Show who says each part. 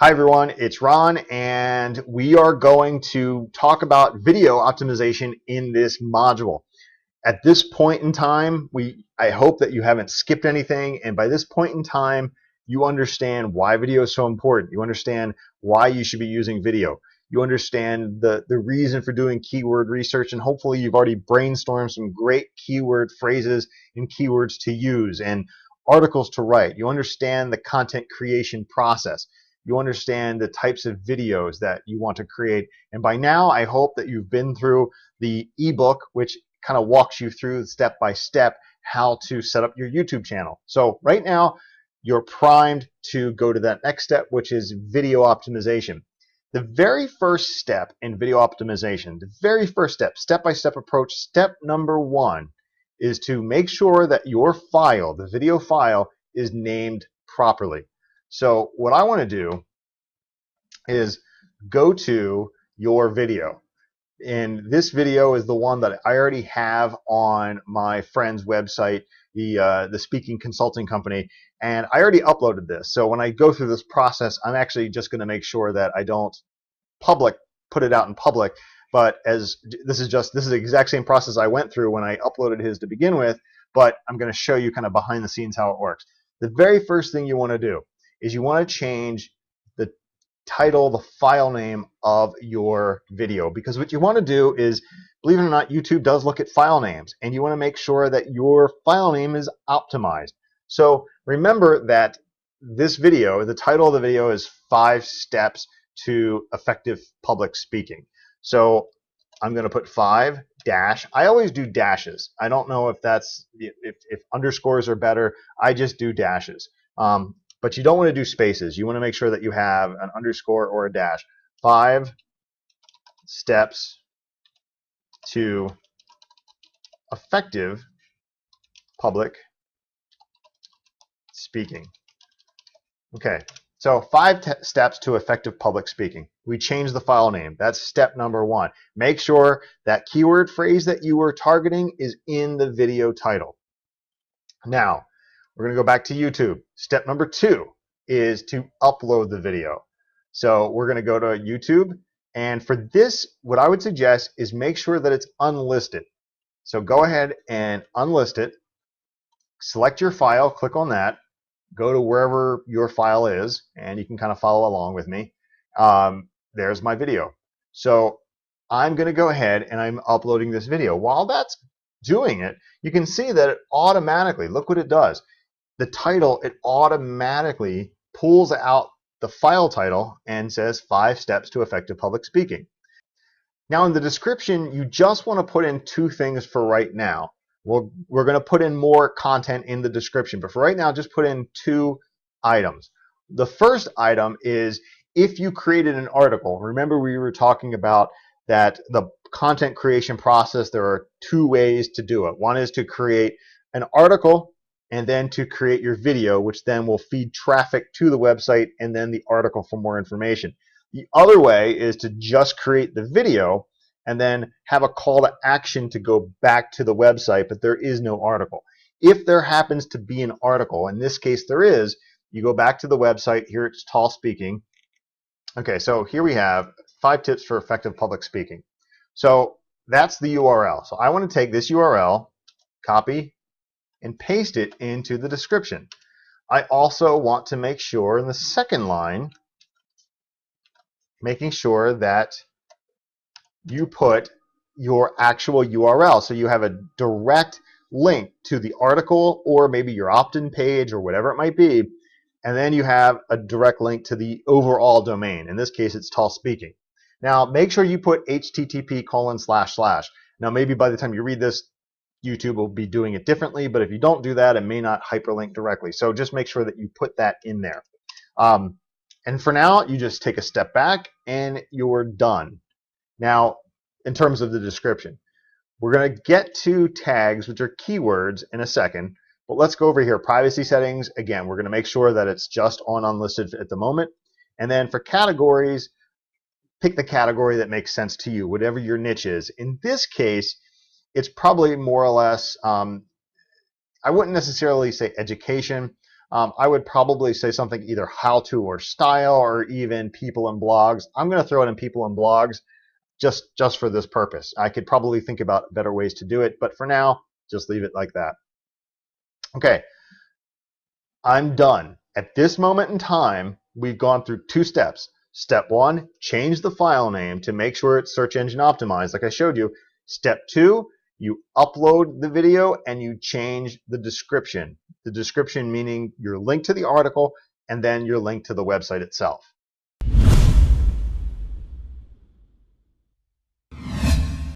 Speaker 1: Hi everyone, it's Ron, and we are going to talk about video optimization in this module. At this point in time, I hope that you haven't skipped anything, and by this point in time, you understand why video is so important. You understand why you should be using video. You understand the reason for doing keyword research, and hopefully you've already brainstormed some great keyword phrases and keywords to use and articles to write. You understand the content creation process. You understand the types of videos that you want to create. And by now, I hope that you've been through the ebook, which kind of walks you through step by step how to set up your YouTube channel. So right now, you're primed to go to that next step, which is video optimization. The very first step in video optimization, the very first step-by-step approach, step number one, is to make sure that your file, the video file, is named properly. So what I want to do is go to your video. And this video is the one that I already have on my friend's website, the speaking consulting company, and I already uploaded this. So when I go through this process, I'm actually just going to make sure that I don't put it out in public. But as this is the exact same process I went through when I uploaded his to begin with, but I'm going to show you kind of behind the scenes how it works. The very first thing you want to do is you want to change the title, the file name of your video, because what you want to do is, believe it or not, YouTube does look at file names, and you want to make sure that your file name is optimized. So remember that this video, the title of the video is 5 Steps to Effective Public Speaking. So I'm going to put 5 dash. I always do dashes. I don't know if that's if underscores are better. I just do dashes. But you don't want to do spaces. You want to make sure that you have an underscore or a dash. 5 steps to effective public speaking. Okay, so 5 steps to effective public speaking. We change the file name. That's step number 1. Make sure that keyword phrase that you were targeting is in the video title. Now, we're going to go back to YouTube. Step number 2 is to upload the video. So we're going to go to YouTube, and for this, what I would suggest is make sure that it's unlisted. So go ahead and unlist it. Select your file, click on that, go to wherever your file is, and you can kind of follow along with me. There's my video. So I'm going to go ahead and I'm uploading this video. While that's doing it, you can see that it automatically, look what it does. The title, it automatically pulls out the file title and says 5 steps to effective public speaking. Now in the description, you just want to put in 2 things for right now. We're going to put in more content in the description, but for right now, just put in 2 items. The first item is if you created an article. Remember we were talking about that the content creation process, there are 2 ways to do it. One is to create an article and then to create your video, which then will feed traffic to the website and then the article for more information. The other way is to just create the video and then have a call to action to go back to the website, but there is no article. If there happens to be an article, in this case there is, you go back to the website. Here it's Tall Speaking. Okay, so here we have 5 tips for effective public speaking. So that's the URL. So I want to take this URL, copy, and paste it into the description. I also want to make sure in the second line, making sure that you put your actual URL. So you have a direct link to the article or maybe your opt-in page or whatever it might be. And then you have a direct link to the overall domain. In this case, it's Tall Speaking. Now, make sure you put http://. Now, maybe by the time you read this, YouTube will be doing it differently, but if you don't do that, it may not hyperlink directly. So just make sure that you put that in there. And for now, you just take a step back and you're done. Now, in terms of the description, we're going to get to tags, which are keywords, in a second. But let's go over here. Privacy settings. Again, we're going to make sure that it's just on unlisted at the moment. And then for categories, pick the category that makes sense to you, whatever your niche is. In this case, it's probably more or less, I wouldn't necessarily say education. I would probably say something either how to or style or even people and blogs. I'm going to throw it in people and blogs just for this purpose. I could probably think about better ways to do it, but for now, just leave it like that. Okay, I'm done. At this moment in time, we've gone through 2 steps. Step 1, change the file name to make sure it's search engine optimized, like I showed you. Step 2, you upload the video and you change the description. The description meaning your link to the article and then your link to the website itself.